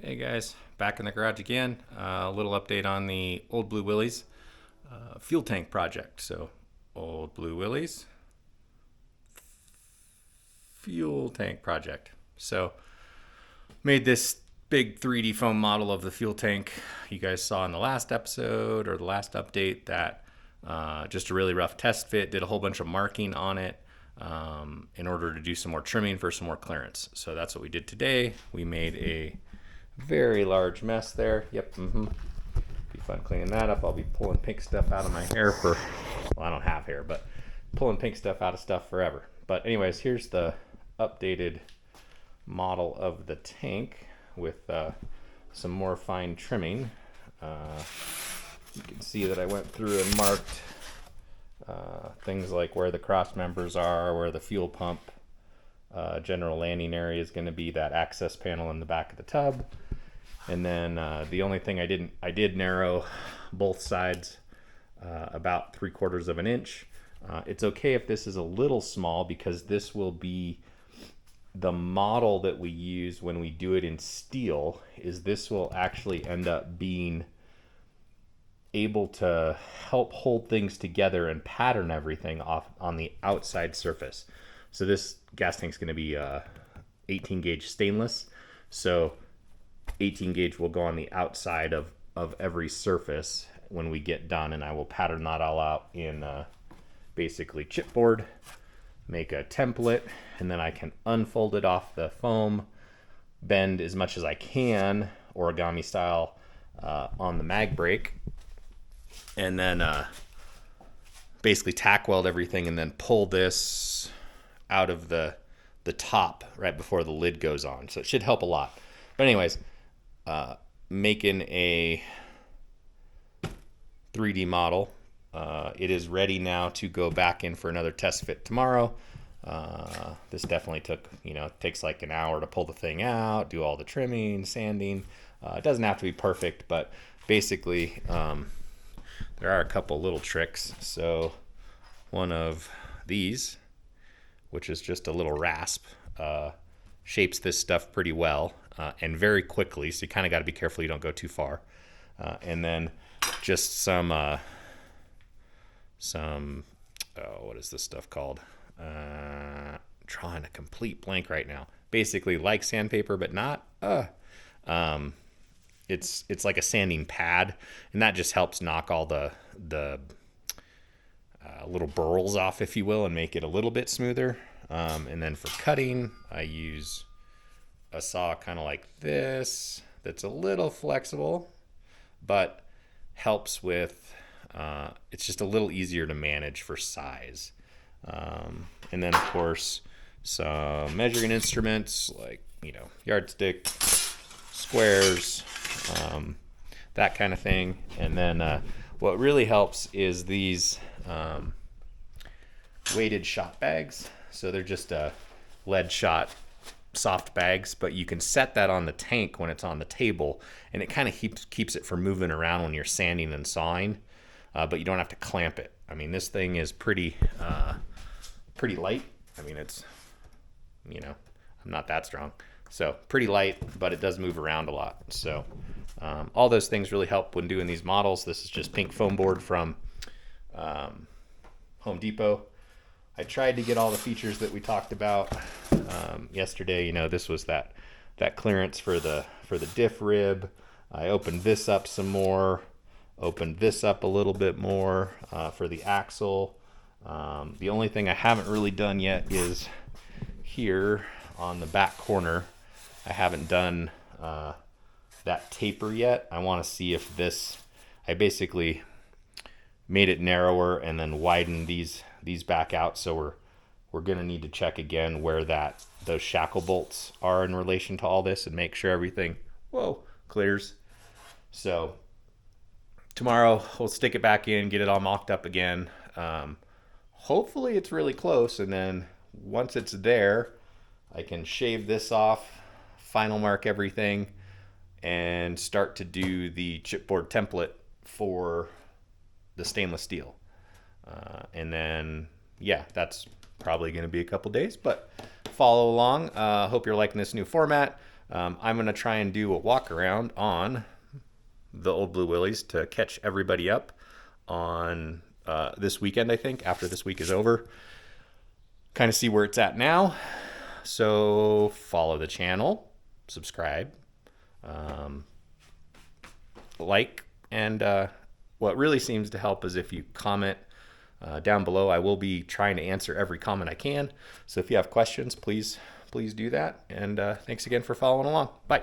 Hey guys, back in the garage again. A little update on the Old Blue Willys fuel tank project. So, Old Blue Willys fuel tank project. So, made this big 3D foam model of the fuel tank you guys saw in the last episode or the last update. That just a really rough test fit. Did a whole bunch of marking on it in order to do some more trimming for some more clearance. So that's what we did today. We made a very large mess there. Yep. Be fun cleaning that up. I'll be pulling pink stuff out of my hair for, well, I don't have hair, but pulling pink stuff out of stuff forever. But anyways, here's the updated model of the tank with some more fine trimming. You can see that I went through and marked things like where the cross members are, where the fuel pump general landing area is going to be, that access panel in the back of the tub. And then the only thing I did narrow both sides about 3/4 of an inch. It's okay if this is a little small because this will be the model that we use when we do it in steel. Is this will actually end up being able to help hold things together and pattern everything off on the outside surface. So this gas tank is going to be 18 gauge stainless. So 18 gauge will go on the outside of every surface when we get done, and I will pattern that all out in basically chipboard, make a template, and then I can unfold it off the foam, bend as much as I can, origami style, on the mag brake, and then basically tack weld everything and then pull this out of the top right before the lid goes on. So it should help a lot. But anyways, making a 3D model. It is ready now to go back in for another test fit tomorrow. This definitely takes like an hour to pull the thing out, do all the trimming, sanding. It doesn't have to be perfect, but basically there are a couple little tricks. So one of these, which is just a little rasp, shapes this stuff pretty well and very quickly. So you kind of got to be careful you don't go too far. And then just some what is this stuff called? Drawing a complete blank right now. Basically like sandpaper, but not. It's like a sanding pad, and that just helps knock all the little burls off, if you will, and make it a little bit smoother. And then for cutting, I use a saw kind of like this that's a little flexible, but helps with, it's just a little easier to manage for size. And then, of course, some measuring instruments like, yardstick, squares, that kind of thing. And then what really helps is these weighted shot bags. So they're just lead shot soft bags, but you can set that on the tank when it's on the table, and it kind of keeps it from moving around when you're sanding and sawing, but you don't have to clamp it. I mean, this thing is pretty light. I mean, it's, I'm not that strong. So pretty light, but it does move around a lot. So all those things really help when doing these models. This is just pink foam board from Home Depot. I tried to get all the features that we talked about yesterday. This was that clearance for the diff rib. I opened this up some more, opened this up a little bit more for the axle. The only thing I haven't really done yet is here on the back corner. I haven't done that taper yet. I want to see if I basically made it narrower and then widened these back out. So we're going to need to check again where those shackle bolts are in relation to all this and make sure everything, clears. So tomorrow we'll stick it back in, get it all mocked up again. Hopefully it's really close. And then once it's there, I can shave this off, final mark everything, and start to do the chipboard template for the stainless steel. And then, that's probably going to be a couple days, but follow along. Hope you're liking this new format. I'm going to try and do a walk around on the old Blue Willys to catch everybody up on this weekend, I think, after this week is over. Kind of see where it's at now. So follow the channel, subscribe, like, and what really seems to help is if you comment down below. I will be trying to answer every comment I can. So if you have questions, please do that. And thanks again for following along. Bye.